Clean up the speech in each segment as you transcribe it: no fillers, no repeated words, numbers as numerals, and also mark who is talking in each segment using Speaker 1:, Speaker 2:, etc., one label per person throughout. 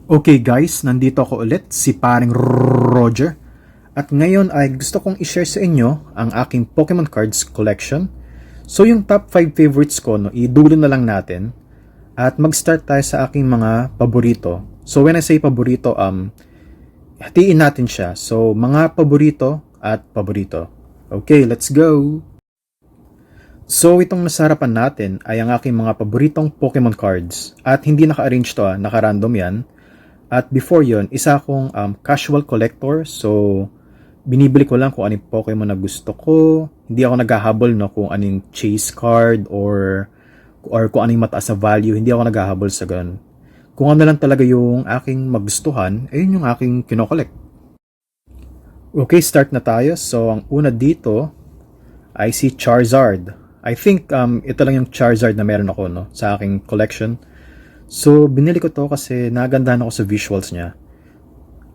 Speaker 1: Okay guys, nandito ako ulit, si paring Roger. At ngayon ay gusto kong i-share sa inyo ang aking Pokemon cards collection. So yung top 5 favorites ko, no, idulo na lang natin. At mag-start tayo sa aking mga paborito. So when I say paborito, hatiin natin siya. So mga paborito at paborito. Okay, let's go! So itong nasa harapan natin ay ang aking mga paboritong Pokemon cards. At hindi naka-arrange to, naka-random yan. At before yon, isa akong casual collector. So, binibili ko lang kung anong Pokemon na gusto ko. Hindi ako naghahabol no, kung anong chase card or kung anong mataas na value. Hindi ako naghahabol sa ganun. Kung ano lang talaga yung aking magustuhan, ayun yung aking kinokollect. Okay, start na tayo. So, ang una dito ay si Charizard. I think ito lang yung Charizard na meron ako no, sa aking collection. So, binili ko to kasi nagandahan ako sa visuals niya.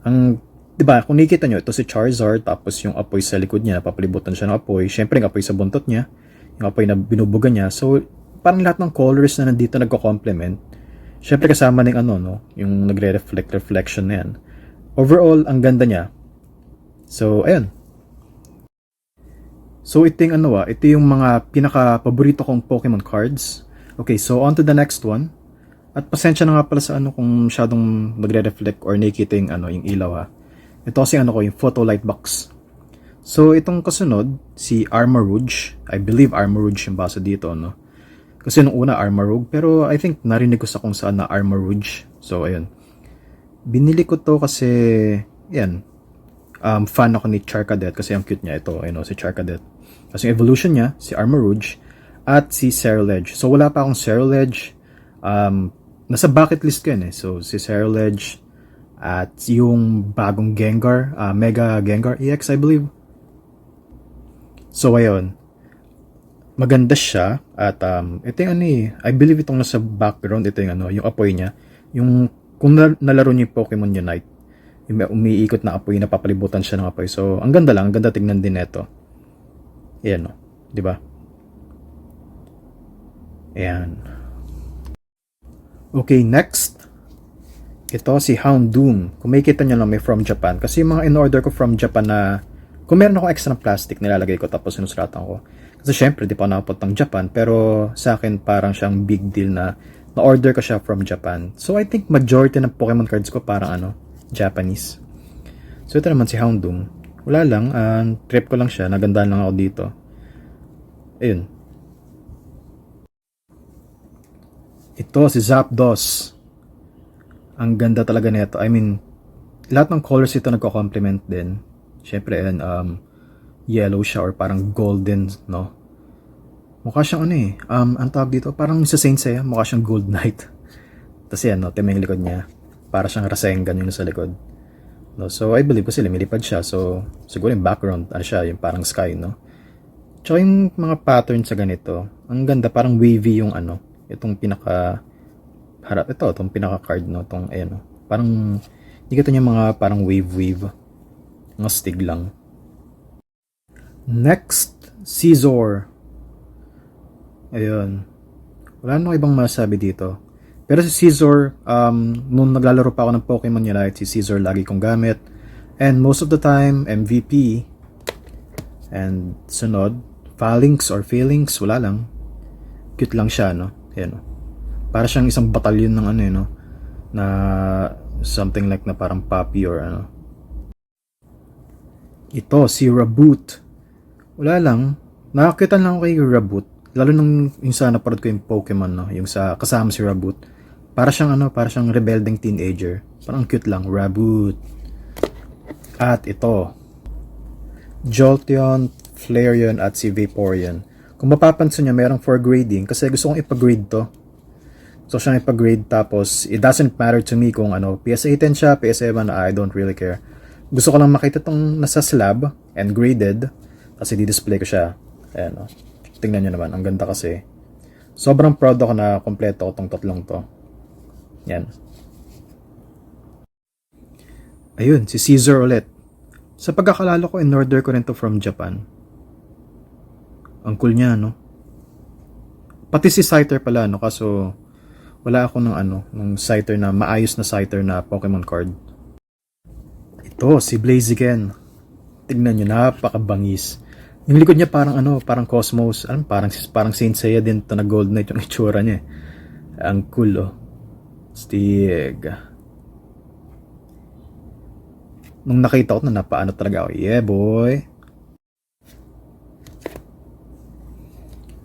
Speaker 1: 'Di ba, kung nakikita nyo, ito si Charizard, tapos yung apoy sa likod niya, napapalibutan siya ng apoy. Syempre, yung apoy sa buntot niya, yung apoy na binubuga niya. So, parang lahat ng colors na nandito nagko-complement. Syempre, kasama ng yung reflection na yan. Overall, ang ganda niya. So, ayun. So, ito yung mga pinaka-paborito kong Pokemon cards. Okay, so on to the next one. At pasensya na nga pala sa kung masyadong magre-reflect or nakikita yung ilaw ha. Ito kasi yung photo light box. So itong kasunod, si Armarouge. I believe Armarouge yung basa dito, no? Kasi nung una Armarouge, pero I think narinig ko sa kung saan na Armarouge. So ayun. Binili ko to kasi, yan, fan ako ni Charcadet kasi ang cute niya ito, si Charcadet. Kasi yung evolution niya, si Armarouge, at si Ceruledge. So wala pa akong Ceruledge. Nasa bucket list ko yan eh. So, si Ceruledge at yung bagong Gengar, Mega Gengar EX, I believe. So, ayun. Maganda siya. At, ito yung I believe itong nasa background, ito yung yung apoy niya. Yung, kung nalaro niyo yung Pokemon Unite, yung umiikot na apoy, napapalibutan siya ng apoy. So, ang ganda lang. Ang ganda tingnan din ito. Ayan, no? Diba? Ayan. Okay, next. Ito si Houndoom. Kung makikita nyo lang, may from Japan. Kasi yung mga in-order ko from Japan na, kung meron akong extra plastic, nilalagay ko tapos sinusulatan ko. Kasi syempre, di pa nakapot ng Japan. Pero sa akin, parang siyang big deal na na-order ko siya from Japan. So I think majority ng Pokemon cards ko parang Japanese. So ito naman si Houndoom. Wala lang, trip ko lang siya. Nagandaan lang ako dito. Ayun. Ito si Zapdos. Ang ganda talaga nito. I mean, lahat ng colors ito nagko-complement din. Syempre, yellow siya or parang golden, no? Mukha siyang ang tawag dito, parang sa Saint Seiya, mukha siyang Gold Knight. Tapos yan, no, tema yung likod niya. Para siyang Rasengan yun sa likod. No, so, I believe kasi lumilipad siya. So, siguro yung background, siya, yung parang sky, no? Tsaka yung mga pattern sa ganito, ang ganda, parang wavy yung itong itong pinaka card, no, itong parang hindi ka niya mga parang wave mga stig lang. Next, Scizor. Ayun, wala nang ibang masabi dito, pero si Scizor, nung naglalaro pa ako ng Pokemon Unite, si Scizor lagi kong gamit, and most of the time MVP. And sunod, Phalanx or Phalanx, wala lang, cute lang siya, no. Ayan, para siyang isang batalyon ng na something like na parang puppy or Ito, si Raboot. Wala lang, nakakita lang ako kay Raboot. Lalo nung yung sa naparod ko yung Pokemon, no? Yung sa kasama si Raboot. Para siyang rebelding teenager. Parang cute lang, Raboot. At ito, Jolteon, Flareon at si Vaporeon. Kung mapapansin nyo, merong 4 grading kasi gusto kong ipa-grade to. So, siyang ipa-grade tapos it doesn't matter to me kung PSA 10 siya, PSA 7, I don't really care. Gusto ko lang makita tong nasa slab and graded kasi di-display ko siya. Ayan, tingnan nyo naman, ang ganda kasi. Sobrang proud ako na kompleto ko tong tatlong to. Yan. Ayun, si Scizor ulit. Sa pagkakalala ko, in-order ko rin to from Japan. Ang cool niya, no? Pati si Scyther pala, no? Kaso, Wala ako ng ng Scyther na maayos na Scyther na Pokemon card. Ito, si Blaziken. Tignan nyo, napakabangis. Yung likod niya parang parang Cosmos. Parang Saint Seiya din to na Gold Knight yung itsura niya. Ang cool, oh. Stig. Nung nakita ko na napaano talaga ako. Yeah, boy.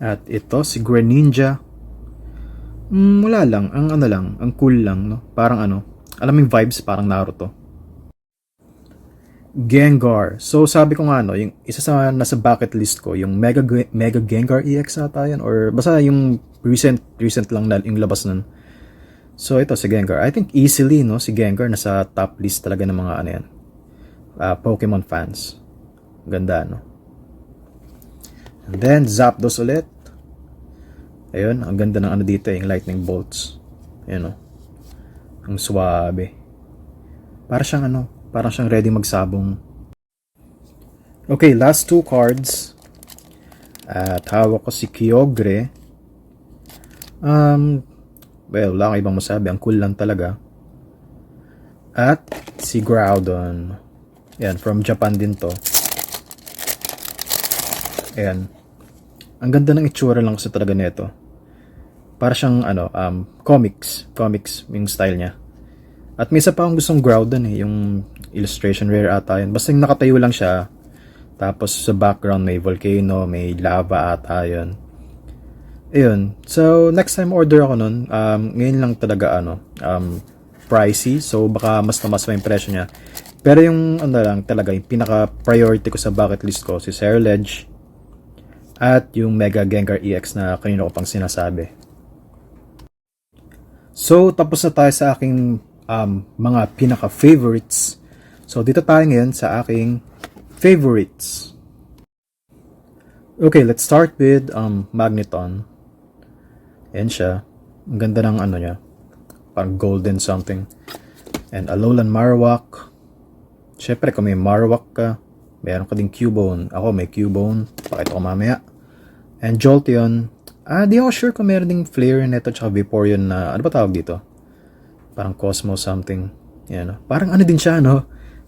Speaker 1: At ito, si Greninja. Wala lang. Ang cool lang, no? Parang alam mo yung vibes, parang Naruto. Gengar. So, sabi ko nga, yung isa sa nasa bucket list ko, yung Mega Gengar EX ata yan, or basta yung recent lang na yung labas nun. So, ito si Gengar. I think easily, no, si Gengar nasa top list talaga ng mga yan, Pokemon fans. Ganda, no? And then, Zapdos ulit. Ayun, ang ganda ng dito, yung lightning bolts. Ayun, no? Ang suwabe. Parang siyang ready magsabong. Okay, last two cards. At hawak ko si Kyogre. Well, wala kang ibang masabi. Ang cool lang talaga. At si Groudon. Yan, from Japan din to. Ayan. Ang ganda ng itsura lang kasi talaga nito. Para siyang comics yung style niya. At may isa pa akong gustong Groudon yung illustration rare ata yun. Basta yung nakatayo lang siya. Tapos sa background may volcano, may lava ata yun. Ayun. So next time order ako nun, ngayon lang talaga pricey. So baka mas tamas pa yung presyo niya. Pero yung lang talaga, yung pinaka priority ko sa bucket list ko, si Ceruledge. At yung Mega Gengar EX na kanina ko pang sinasabi. So tapos na tayo sa aking mga pinaka-favorites. So, dito tayo ngayon sa aking favorites. Okay, let's start with Magneton. Ayan siya. Ang ganda ng niya. Parang golden something. And Alolan Marowak. Siyempre, kung may Marowak ka, meron ka ding Cubone. Ako may Cubone. Pakita ko mamaya. And Jolteon. Di ako sure kung meron ding Flareon neto tsaka Vaporeon na, ano ba tawag dito? Parang Cosmo something. Yan, parang din siya,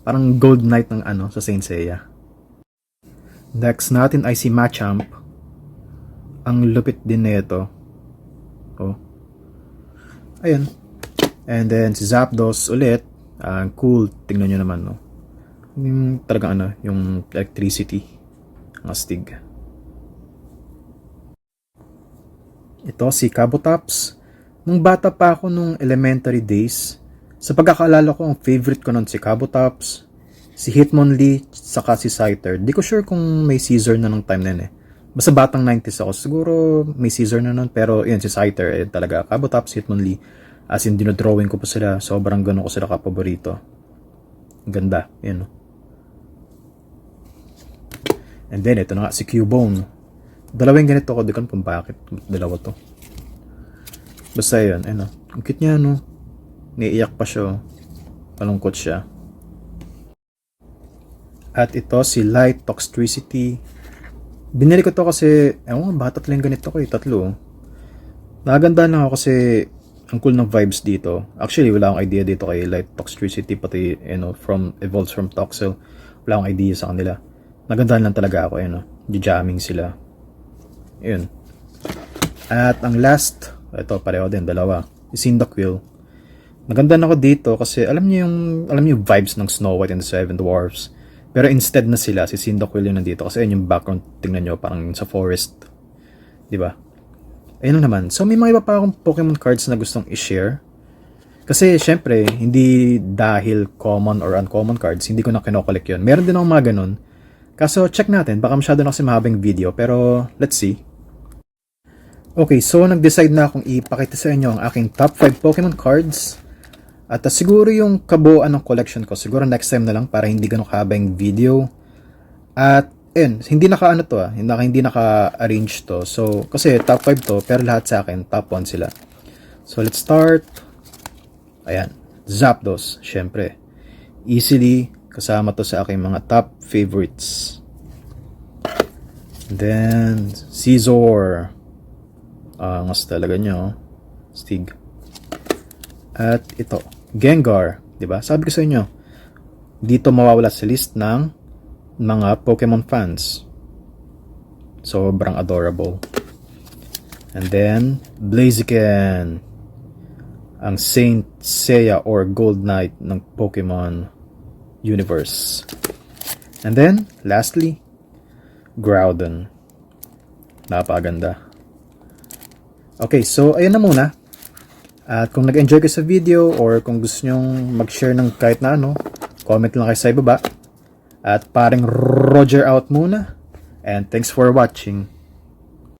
Speaker 1: Parang Gold Knight ng sa Saint Seiya. Next natin ay si Machamp. Ang lupit din nito. Oh. Ayun. And then si Zapdos ulit. Cool. Tingnan nyo naman, Yung talagang yung electricity. Ang astig. Ito si Kabutops. Nung bata pa ako nung elementary days, sa pagkakaalala ko, ang favorite ko nun si Kabutops, si Hitmonlee, saka si Scyther. Di ko sure kung may Caesar na nung time na yun Basta batang 90s ako. Siguro may Caesar na nun. Pero yun, si Scyther talaga. Kabutops, Hitmonlee. As in, dinodrawing ko pa sila. Sobrang ganun ko sila kapaborito. Ganda. Yun. And then, ito na nga, si Cubone. Dalawang ganito ko. Di ko kung bakit. Dalawa to. Basta yun, ang cute niya, Naiiyak pa siya, malungkot siya. At ito, si Light Toxtricity. Binili ko to kasi, bata lang ganito ko, tatlo. Nakaganda lang ako kasi, ang cool ng vibes dito. Actually, wala akong idea dito kay Light Toxtricity, pati, evolves from Toxel. Wala akong idea sa kanila. Nagandaan lang talaga ako, jamming sila. Yun. At ang last, ito pareho din, dalawa. Si Cyndaquil. Naganda na ako dito kasi alam niyo yung vibes ng Snow White and the Seven Dwarfs. Pero instead na sila, si Cyndaquil yung nandito kasi ayun yung background, tingnan nyo, parang sa forest. Diba? Ayun naman. So may mga iba pa akong Pokemon cards na gustong i-share. Kasi syempre, hindi dahil common or uncommon cards, hindi ko na kinokollect yun. Meron din akong mga ganun. Kaso check natin, baka masyado na kasi mahabang video, pero let's see. Okay, so nag-decide na akong ipakita sa inyo ang aking top 5 Pokemon cards. At siguro yung kabuuan ng collection ko, siguro next time na lang para hindi ganun kahaba yung video. At hindi hindi naka-arrange to. So, kasi top 5 to, pero lahat sa akin, top 1 sila. So, let's start. Ayan, Zapdos, syempre. Easily, kasama to sa aking mga top favorites. Then, Scizor. Angas talaga nyo. Stig. At ito, Gengar, 'di ba? Sabi ko sa inyo, dito mawawala sa list ng mga Pokemon fans. Sobrang adorable. And then, Blaziken, ang Saint Seiya or Gold Knight ng Pokemon universe. And then, lastly, Groudon. Napakaganda. Okay, so ayun na muna. At kung nag-enjoy kayo sa video or kung gusto nyong mag-share ng kahit na ano, comment lang kayo sa ibaba. At paring Roger out muna. And thanks for watching.